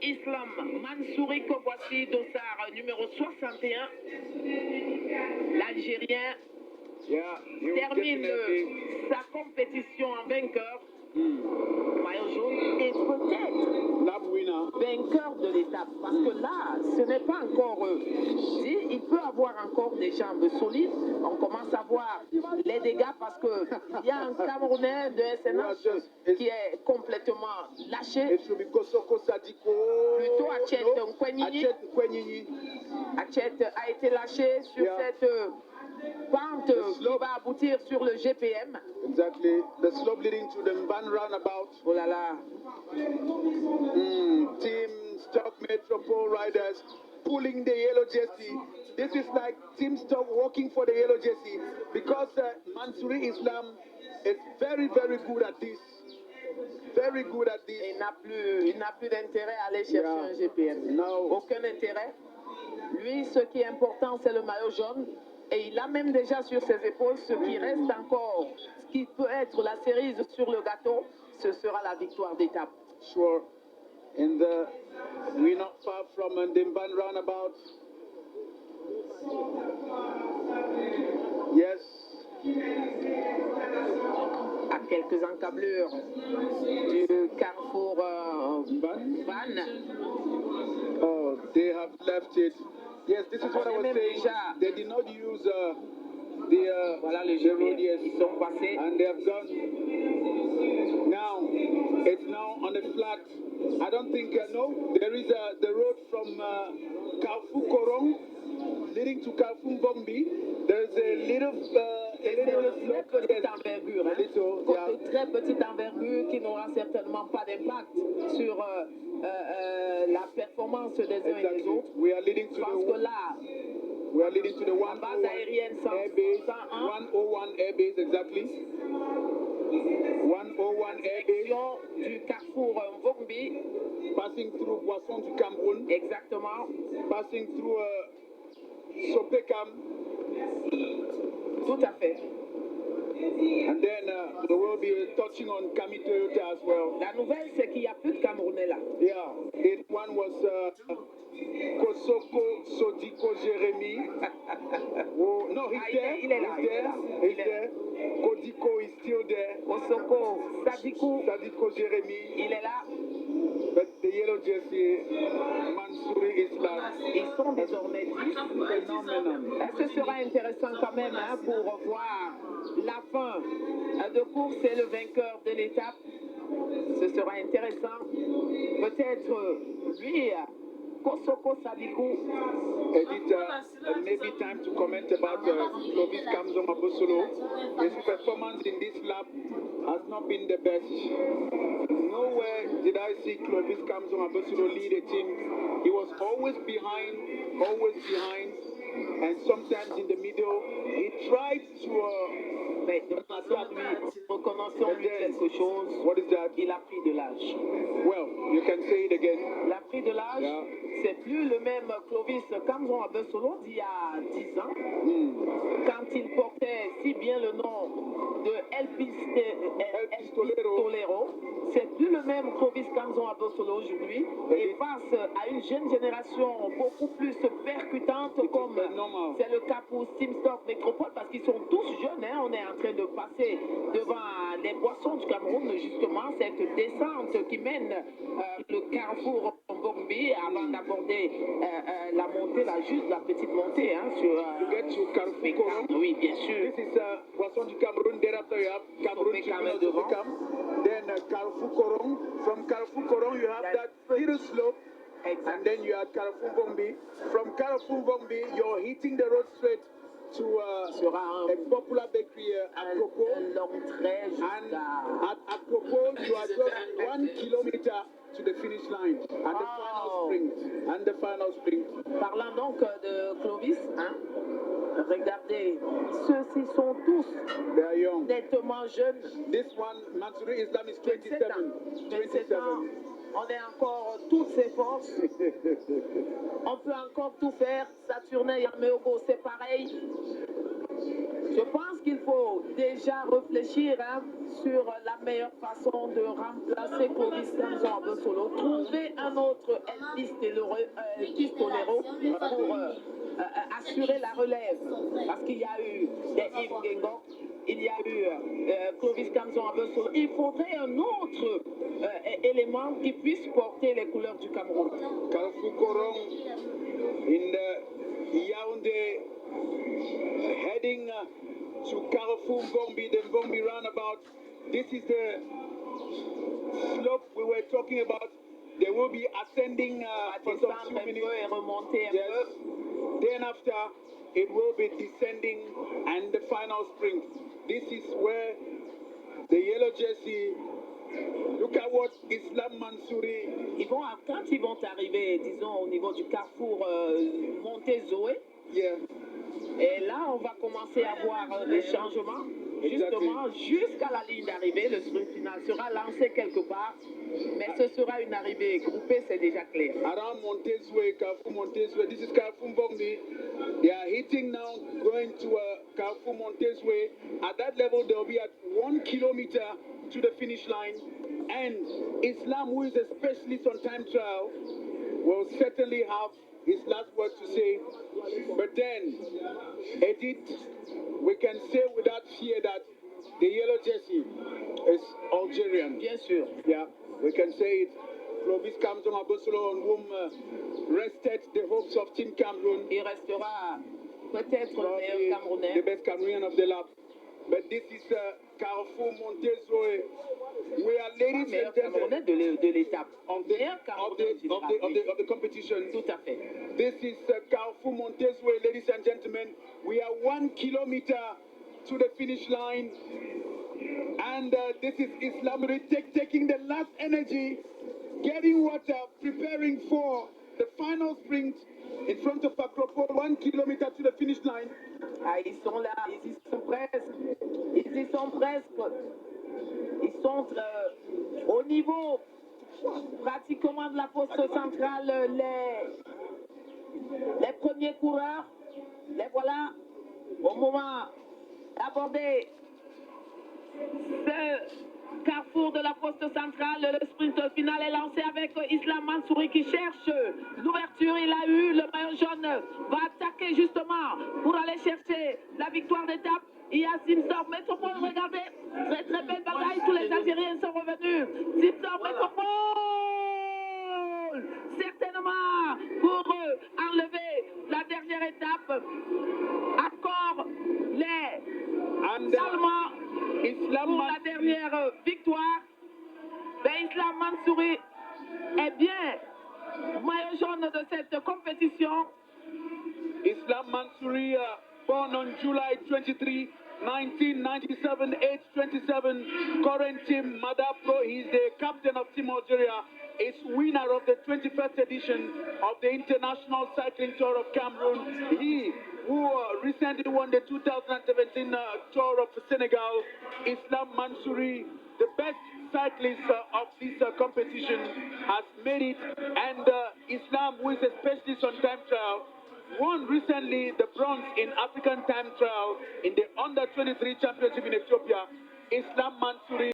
Islam Mansouri que voici dossard numéro 61. L'Algérien termine sa compétition en vainqueur. Maillot jaune et peut-être vainqueur de l'étape. Parce que là, ce n'est pas encore dit, il peut avoir encore des jambes solides. On commence à voir les dégâts parce qu'il y a un Camerounais de SNH qui est complètement lâché. Plutôt Achet Nkwenyini. Achet a été lâché sur cette pente qui va aboutir sur le GPM. Exactly. The slope leading to the Mban roundabout. Oh là là. Team Stock Metropole riders pulling the yellow jersey. This is like Team Stock walking for the yellow jersey because Mansouri Islam is very, very good at this. Very good at this. Il n'a plus d'intérêt à aller chercher un GPM. No. Aucun intérêt. Lui, ce qui est important, c'est le maillot jaune. Et il a même déjà sur ses épaules ce qui reste encore, ce qui peut être la cerise sur le gâteau, ce sera la victoire d'étape. Sure. And we're not far from the Mban roundabout. Yes. À quelques encablures du carrefour Van. Oh, they have left it. Yes, this is what I was saying. They did not use voilà les the road, yes. Ils sont passés. And they have gone. Now, it's now on the flat. I don't think, no, there is the road from Carrefour Korong leading to Carrefour Bombi. There's a little très petite envergure, très petite envergure qui n'aura certainement pas d'impact sur la performance des uns et des autres. We are leading to parce que là, we are leading to the base aérienne 101 airbase, exactly. 101 airbase du carrefour Mvombi, passing through Boisson du Cameroun. Exactement. Passing through Sopekam. Tout à fait. And then there will be touching on Kami Toyota as well. La nouvelle, c'est qu'il n'y a plus de Camerounais là. Yeah, that one was Kosoko Sodiko Jeremy. Oh, no, he's there. He's there. Kodiko is still there. Kosoko Sadiko Jeremy. Il est là. But the yellow jersey, Mansouri Islam. Ils sont désormais 10. Ce sera intéressant quand même pour voir la fin de course et le vainqueur de l'étape. Ce sera intéressant. Peut-être lui, Kosoko Sadikou. Edith, maybe time to comment about Clovis Kamzo Mabosolo. His performance in this lap has not been the best. Nowhere did I see Clovis Kamzo Mabosolo lead a team. He was always behind, and sometimes in the middle. He tried to... Reconnaissons-lui quelque chose. What is that? Il a pris de l'âge. Well, you can say it again. Il a pris de l'âge. Yeah. C'est plus le même Clovis Kamzo Mabosolo d'il y a 10 ans. Quand il portait si bien le nom de Elvis Tolero. C'est plus le même Clovis Kamzo Mabosolo aujourd'hui. Et face à une jeune génération beaucoup plus percutante comme c'est le cas pour Team Stock Métropole parce qu'ils sont tous jeunes. On est en train de passer devant les Boissons du Cameroun, justement, cette descente qui mène le carrefour Bombi avant d'aborder la montée, la petite montée sur Carrefour. Oui, bien sûr. This is Boisson du Cameroun. Thereafter you have Cameroun devant. Then Carrefour Korong. From Carrefour Korong you have that little slope. Exactly. And then you have Carrefour Bombi. From Carrefour Bombi you're hitting the road straight to a popular bakery at Coco. And at Coco you are just 1 kilometer to the finish line and the final sprint. Parlant donc de Clovis, regardez, ceux-ci sont tous nettement jeunes. This one, Mansouri Islam is 27. 27 ans. On est encore toutes ses forces. On peut encore tout faire. Saturnin Yameogo, c'est pareil. Je pense qu'il faut déjà réfléchir sur la meilleure façon de remplacer Clovis Kamzo Mabosolo. Trouver un un autre Elvis Tolero pour assurer la relève. Parce qu'il y a eu des Yves Guingamp, il y a eu Clovis Kamzo Abosolo. Il faudrait un autre élément qui puisse porter les couleurs du Cameroun. Carrefour Korong in the Yaoundé, heading to Carrefour Mbombi, the Mbombi roundabout. This is the slope we were talking about. They will be ascending for some few minutes. Yes. Then after, it will be descending and the final sprint. This is where the yellow jersey, look at what Islam Mansouri. Quand ils vont arriver, disons, au niveau du carrefour Monté-Zoé, yeah. Et là, on va commencer à voir des changements. Justement, jusqu'à la ligne d'arrivée, le sprint final sera lancé quelque part, mais ce sera une arrivée groupée, c'est déjà clair. Around Montezwe, Carrefour Montezwe, this is Carrefour Mbombi. They are hitting now, going to Carrefour Montezwe. At that level, they'll be at 1 kilometer to the finish line. And Islam, who is a specialist on time trial, will certainly have his last word to say. But then, Edith, we can say without fear that the yellow jersey is Algerian. Bien sûr. Yeah, we can say it. Clovis Kamzo Abosolo, on whom rested the hopes of Team Cameroon. Il restera peut-être le meilleur Camerounais. The best Cameroonian of the lap. But this is Carrefour Montezoe. We are ladies and gentlemen de l'étape. Of the competition. Tout à fait. This is Carrefour Montezoe, ladies and gentlemen. We are 1 kilometer to the finish line. And this is Islam taking the last energy, getting water, preparing for the final sprint in front of Acropole, 1 kilometer to the finish line. Ah, ils sont là, ils y sont presque. Ils y sont presque. Ils sont au niveau pratiquement de la poste centrale, les premiers coureurs. Les voilà au moment d'aborder ce carrefour de la poste centrale. Le sprint final est lancé avec Islam Mansouri qui cherche l'ouverture. Il a eu le maillot jaune, va attaquer justement pour aller chercher la victoire d'étape. Il y a Simsdorf Métropole, regardez, très très belle bataille, tous les Algériens sont revenus. Simsdorf Métropole, certainement pour enlever la dernière étape. Encore les Allemands pour la dernière victoire. Mais Islam Mansouri est bien maillot jaune de cette compétition. Islam Mansouri, born on July 23, 1997, age 27, current team Madapro. He's the captain of Team Algeria. Is winner of the 21st edition of the International Cycling Tour of Cameroon. He who recently won the 2017 Tour of Senegal. Islam Mansouri, the best cyclist of this competition, has made it. And Islam, who is a specialist on time trial, won recently the bronze in African time trial in the under-23 championship in Ethiopia. Islam Mansouri